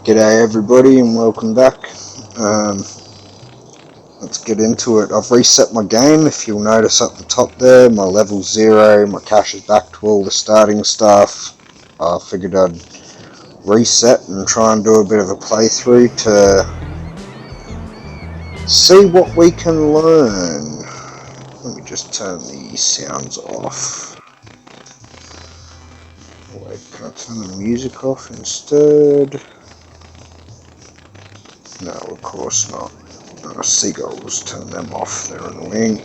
G'day everybody and welcome back. Let's get into it. I've reset my game. If you'll notice up the top there, my level's 0, my cash is back to all the starting stuff. I figured I'd reset and try and do a bit of a playthrough to see what we can learn. Let me just turn the sounds off. Wait, can I turn the music off instead? No, of course not. Seagulls, turn them off, they're annoying.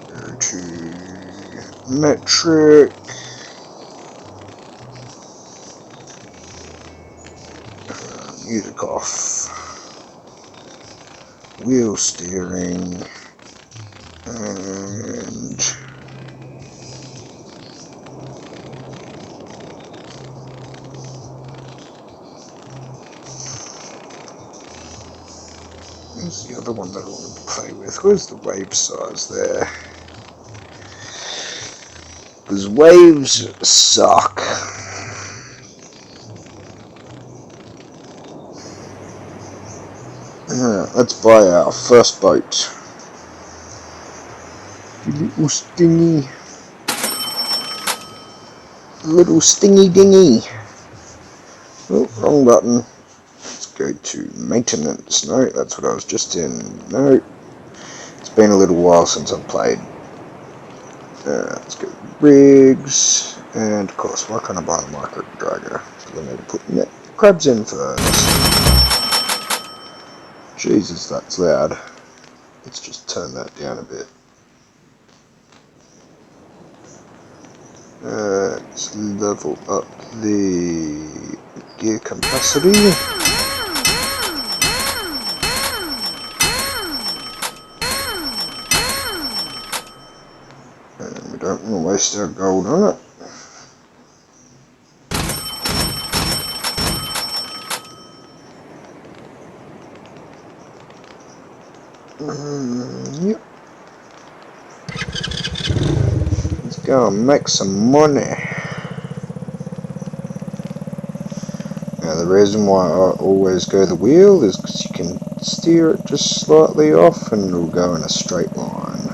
Go to metric. Music off. Wheel steering. And where's the other one that I want to play with? Where's the wave size there? Because waves suck. Let's buy our first boat. Little stingy dingy. Oh, wrong button. Let's go to maintenance. No, that's what I was just in. No, it's been a little while since I've played. Let's go rigs, and of course, why can't I buy the micro dragger? Because I need to put net crabs in first. Jesus, that's loud. Let's just turn that down a bit. Let's level up the gear capacity. And we don't want to waste our gold on it. Yep. Let's go and make some money. Now the reason why I always go the wheel is because you can steer it just slightly off and it'll go in a straight line.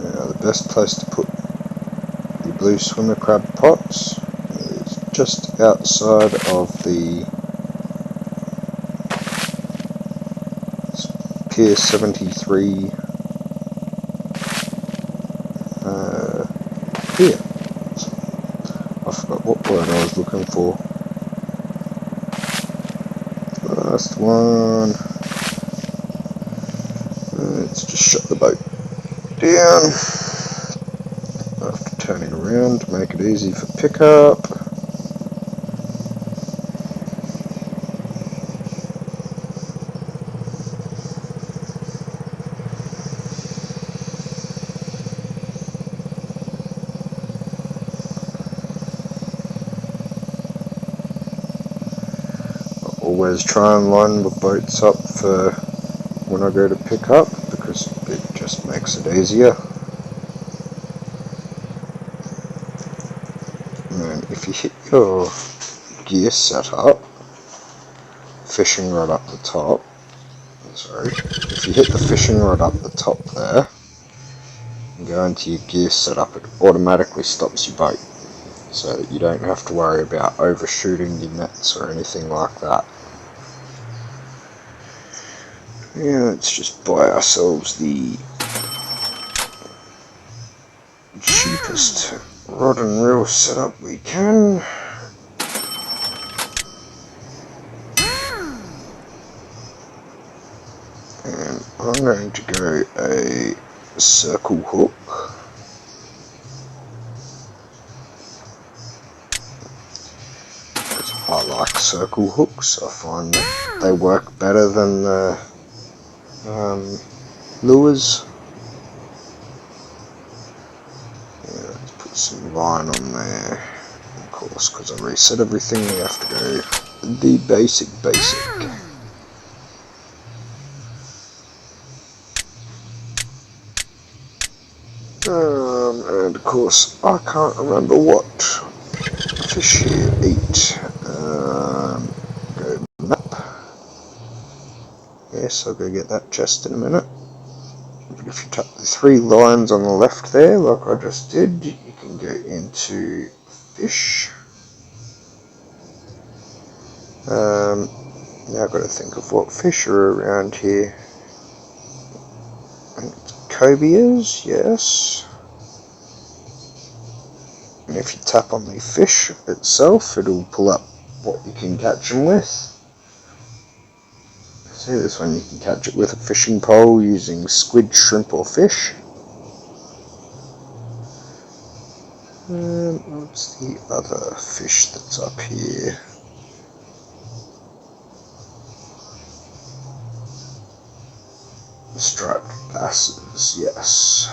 Now the best place to put the blue swimmer crab pots is just outside of the Pier 73 here. I forgot what word I was looking for. Last one. Let's just shut the boat down. After turning around to make it easy for pickup. Always try and line the boats up for when I go to pick up because it just makes it easier. And if you hit your gear setup, fishing rod up the top, sorry, if you hit the fishing rod up the top there and go into your gear setup, it automatically stops your boat so that you don't have to worry about overshooting your nets or anything like that. Yeah, let's just buy ourselves the cheapest rod and reel setup we can. And I'm going to go a circle hook. I like circle hooks. I find that they work better than the lures. Yeah, let's put some line on there. Of course, because I reset everything, we have to go the basic. And of course, I can't remember what fish here 8. Go map. Yes, I'll go get that chest in a minute. But if you tap the 3 lines on the left there, like I just did, you can go into fish. Now I've got to think of what fish are around here. I think it's cobias, yes. And if you tap on the fish itself, it'll pull up what you can catch them with. See, this one you can catch it with a fishing pole using squid, shrimp or fish. What's the other fish that's up here? Striped basses, yes.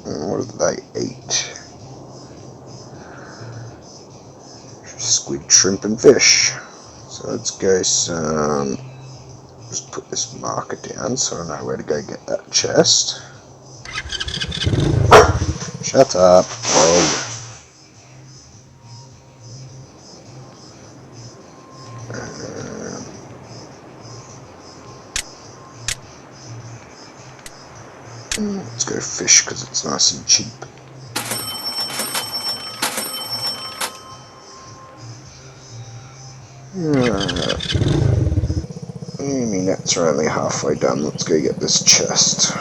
And what do they eat? Squid, shrimp and fish. So let's go just put this marker down so I know where to go get that chest. Shut up, dog. Let's go fish because it's nice and cheap. My nets are only halfway done. Let's go get this chest.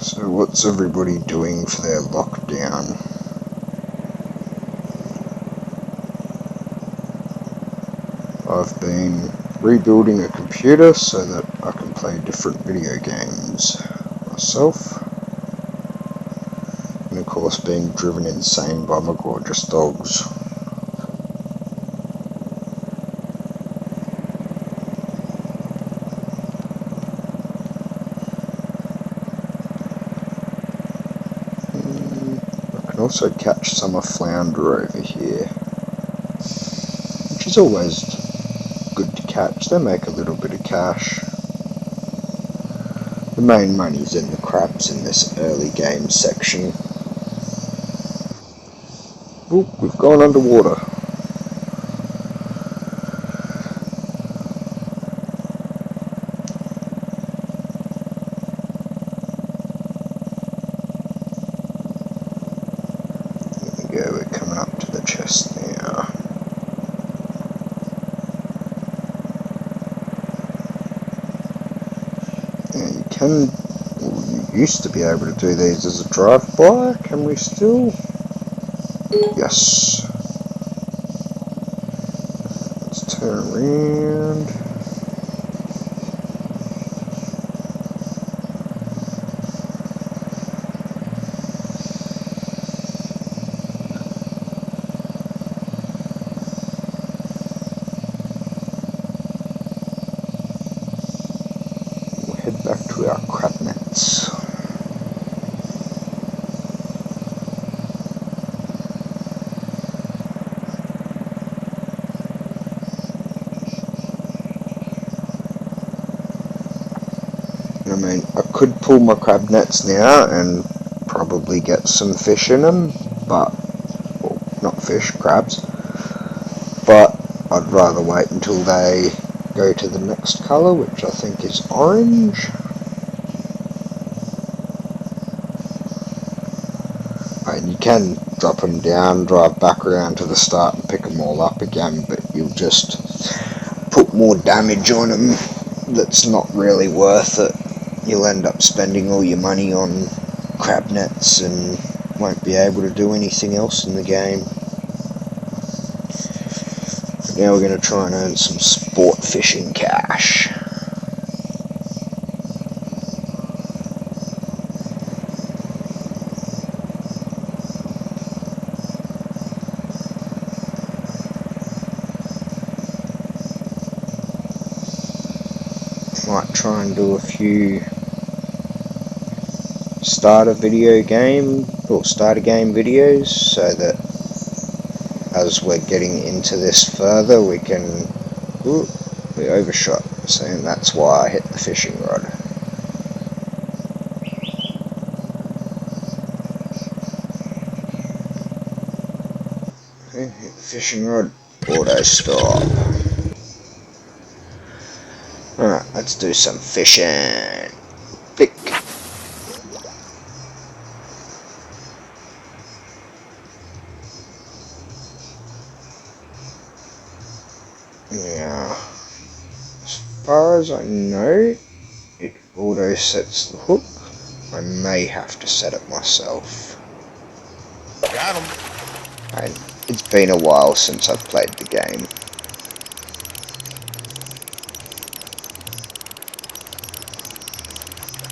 So what's everybody doing for their lockdown? I've been rebuilding a computer so that I can play different video games myself. And of course being driven insane by my gorgeous dogs. Also catch some of flounder over here, which is always good to catch. They make a little bit of cash. The main money's in the crabs in this early game section. Oop, we've gone underwater. We're coming up to the chest now. And you can, well, you used to be able to do these as a drive-by. Can we still? Yes. Let's turn around. Head back to our crab nets. I mean, I could pull my crab nets now and probably get some fish in them, but, well, not fish, crabs, but I'd rather wait until they go to the next colour, which I think is orange. And you can drop them down, drive back around to the start and pick them all up again, but you'll just put more damage on them that's not really worth it. You'll end up spending all your money on crab nets and won't be able to do anything else in the game. Now we're going to try and earn some sport fishing cash. Might try and do a few starter game videos so that as we're getting into this further we can... Ooh, we overshot, so that's why I hit the fishing rod. Okay, hit the fishing rod, auto stop. Alright, let's do some fishing. Flick. Yeah, as far as I know, it auto sets the hook. I may have to set it myself. Got him. And it's been a while since I've played the game.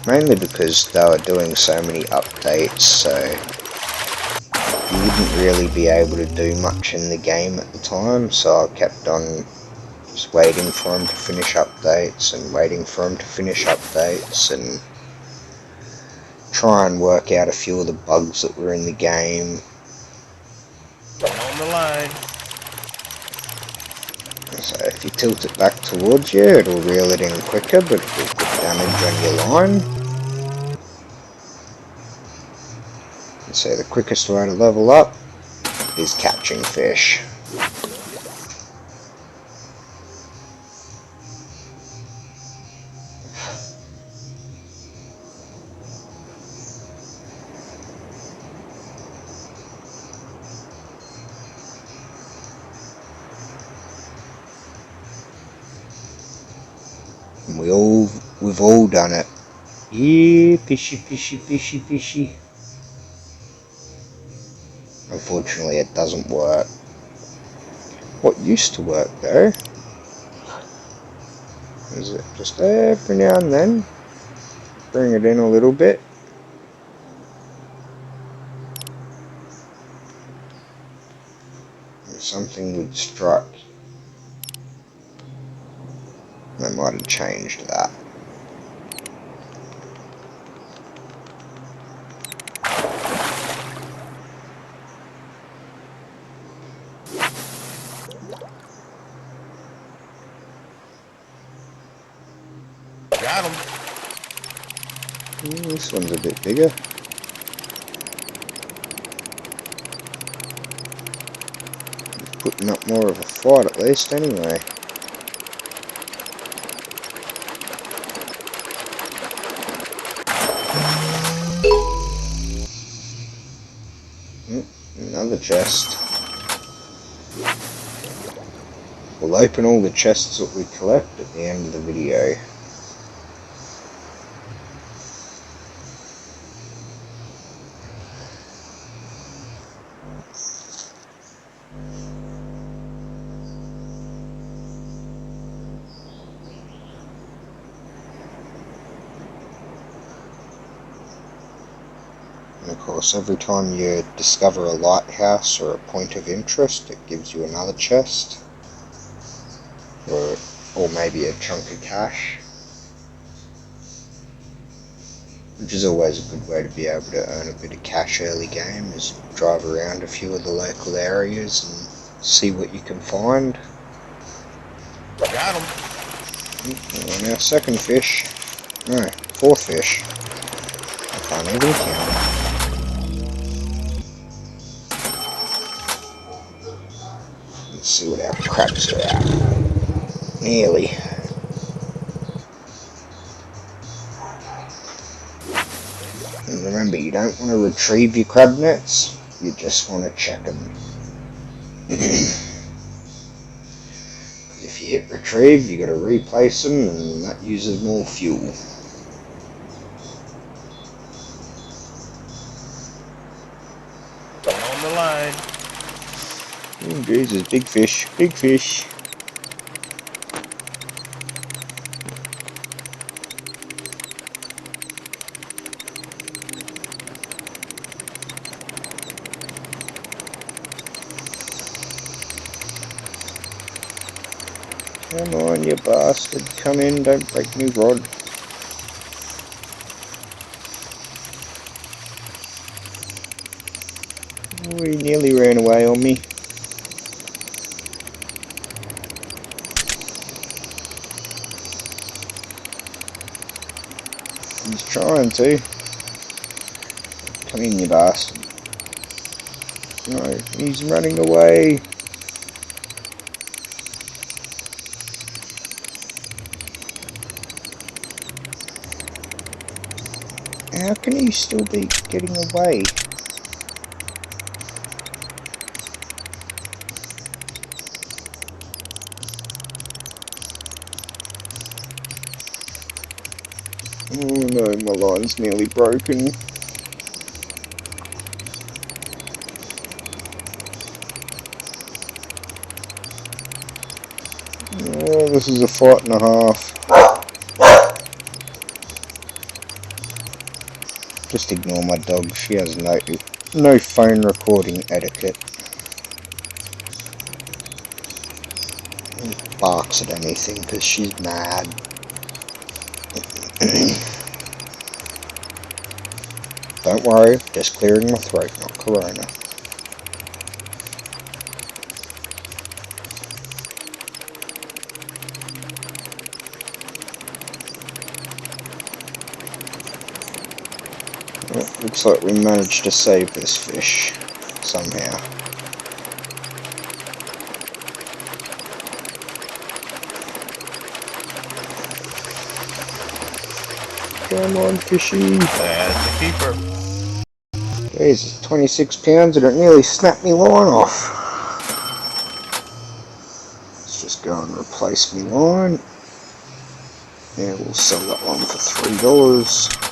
Mainly because they were doing so many updates, so you wouldn't really be able to do much in the game at the time, so I kept on just waiting for them to finish updates and waiting for them to finish updates and try and work out a few of the bugs that were in the game. On the line. So if you tilt it back towards you, it'll reel it in quicker, but it will put damage on your line. So the quickest way to level up is catching fish. And we've all done it. Yeah, fishy, fishy, fishy, fishy. Unfortunately, it doesn't work. What used to work though is it just every now and then bring it in a little bit. And something would strike. They might have changed that. Got him. This one's a bit bigger. Putting up more of a fight at least anyway. Another chest. We'll open all the chests that we collect at the end of the video. And of course, every time you discover a lighthouse or a point of interest, it gives you another chest. Or maybe a chunk of cash. Which is always a good way to be able to earn a bit of cash early game, is drive around a few of the local areas and see what you can find. Got him. And our second fish. No, fourth fish. I can't even count. Let's see what our crabs are at. Nearly. And remember, you don't want to retrieve your crab nets, you just want to check them. If you hit retrieve, you got to replace them, and that uses more fuel. On the line. Oh Jesus, big fish, big fish. Come on, you bastard. Come in, don't break me rod. Oh, he nearly ran away on me. He's trying to. Come in, you bastard. No, he's running away. How can he still be getting away? Oh no, my line's nearly broken. Oh, this is a fight and a half. Just ignore my dog, she has no phone recording etiquette. Barks at anything because she's mad. Don't worry, just clearing my throat, not corona. Well, looks like we managed to save this fish somehow. Come on, fishy. That's the keeper. Jeez, 26 pounds and it nearly snapped me line off. Let's just go and replace me line. Yeah, we'll sell that one for $3.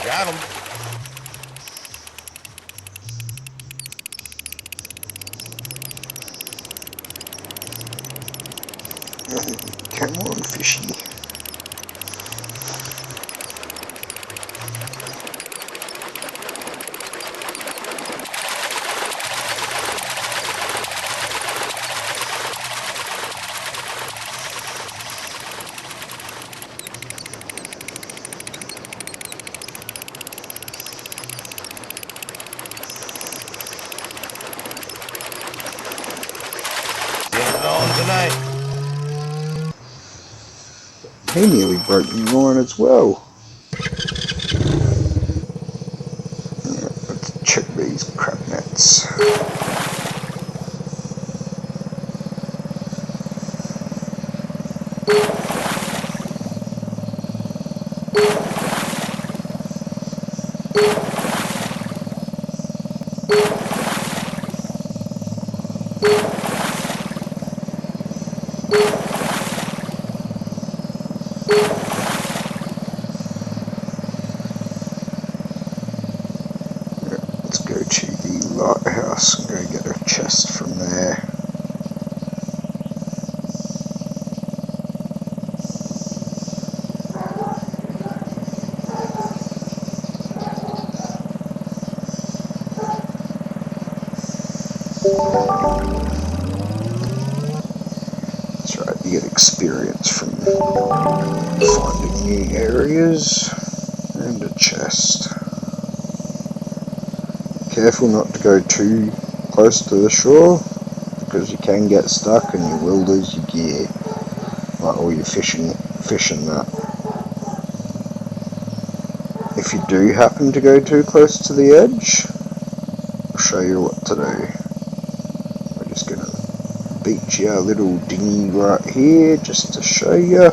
Got him. Come on, fishy. Get it on tonight. He nearly broke me line as well. Yeah, let's check these crab nets. Let's go to the lighthouse and go get a chest from there. That's right, you get experience from finding new areas and a chest. Careful not to go too close to the shore because you can get stuck and you will lose your gear, like all your fishing that. If you do happen to go too close to the edge, I'll show you what to do. We're just gonna beach our little dinghy right here just to show you.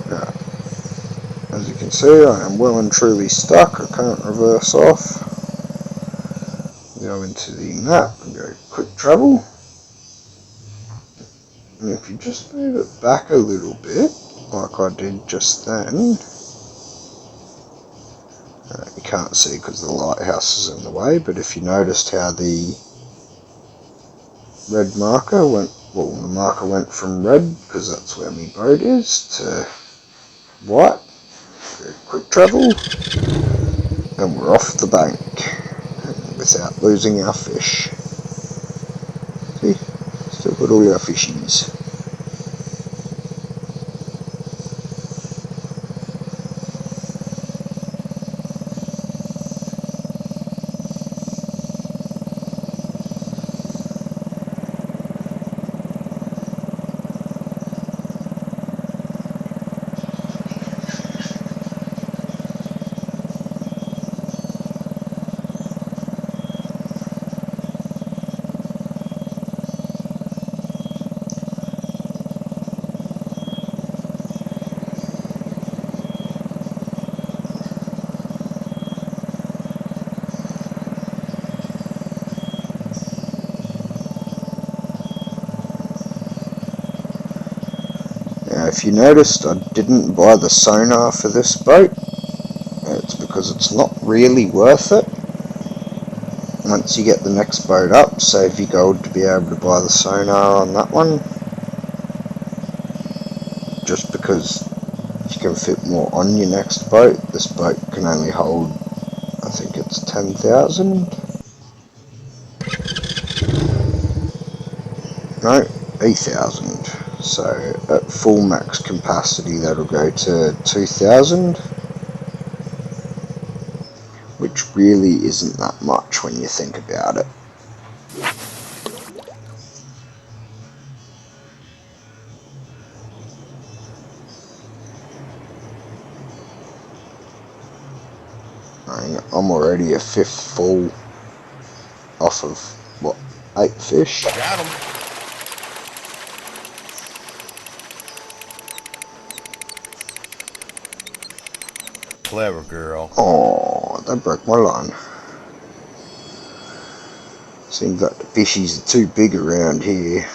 Now, as you can see, I am well and truly stuck. I can't reverse off. Go into the map and go quick travel. And if you just move it back a little bit, like I did just then, can't see because the lighthouse is in the way, but if you noticed how the red marker went, well, the marker went from red, because that's where my boat is, to white. Very quick travel, and we're off the bank without losing our fish. See, still got all our fishies. Now, if you noticed, I didn't buy the sonar for this boat. It's because it's not really worth it once you get the next boat up. Save your gold to be able to buy the sonar on that one, just because you can fit more on your next boat. This boat can only hold, I think it's 10,000. No, 8,000. So at full max capacity that'll go to 2,000, which really isn't that much when you think about it. I'm already a fifth full off of, what, 8 fish? Got him. Clever girl. Oh, that broke my line. Seems like the fishies are too big around here.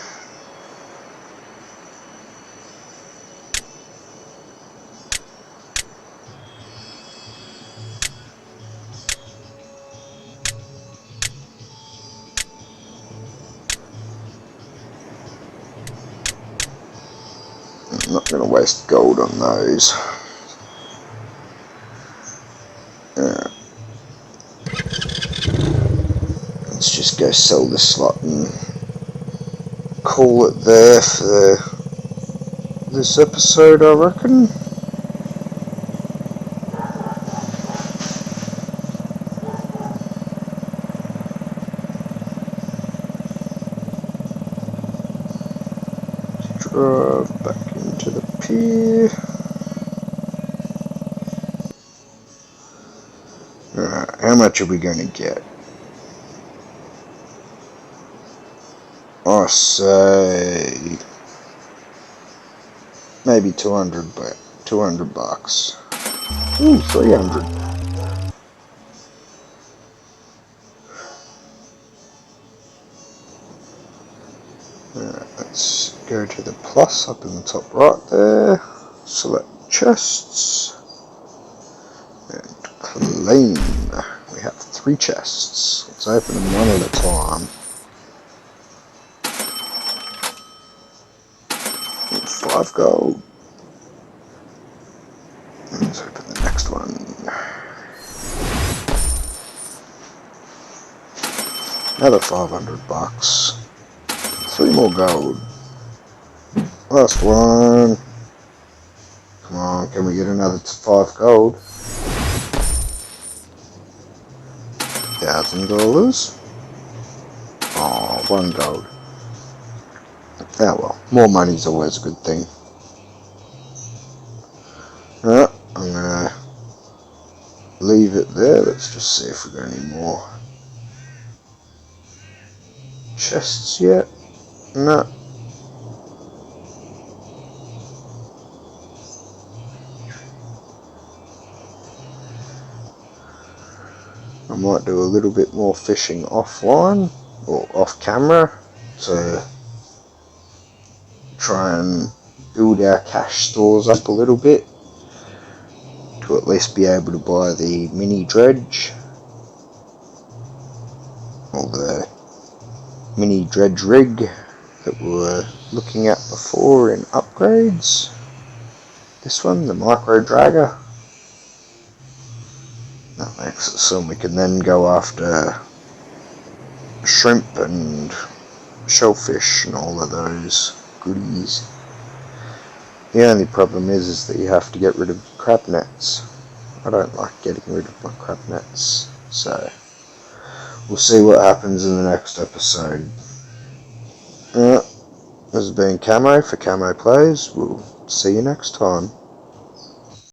I'm not going to waste gold on those. Let's just go sell this slot and call it there for this episode, I reckon. Drive back into the pier. Alright, how much are we going to get? I say maybe 200 bucks. Ooh, 300. Alright, let's go to the plus up in the top right there. Select chests and claim. We have 3 chests. Let's open them one at a time. 5 gold. Let's open the next one. Another 500 bucks. 3 more gold. Last one. Come on, can we get another 5 gold? $1,000. Oh, 1 gold. Oh well, more money's always a good thing. Alright, I'm gonna leave it there. Let's just see if we've got any more chests yet. No. I might do a little bit more fishing offline or off camera to try and build our cash stores up a little bit to to at least be able to buy the mini dredge, or the mini dredge rig that we were looking at before in upgrades. This one, the micro dragger. That makes it so we can then go after shrimp and shellfish and all of those goodies. The only problem is that you have to get rid of crab nets. I don't like getting rid of my crab nets, so we'll see what happens in the next episode. This has been Camo for Camo Plays. We'll see you next time.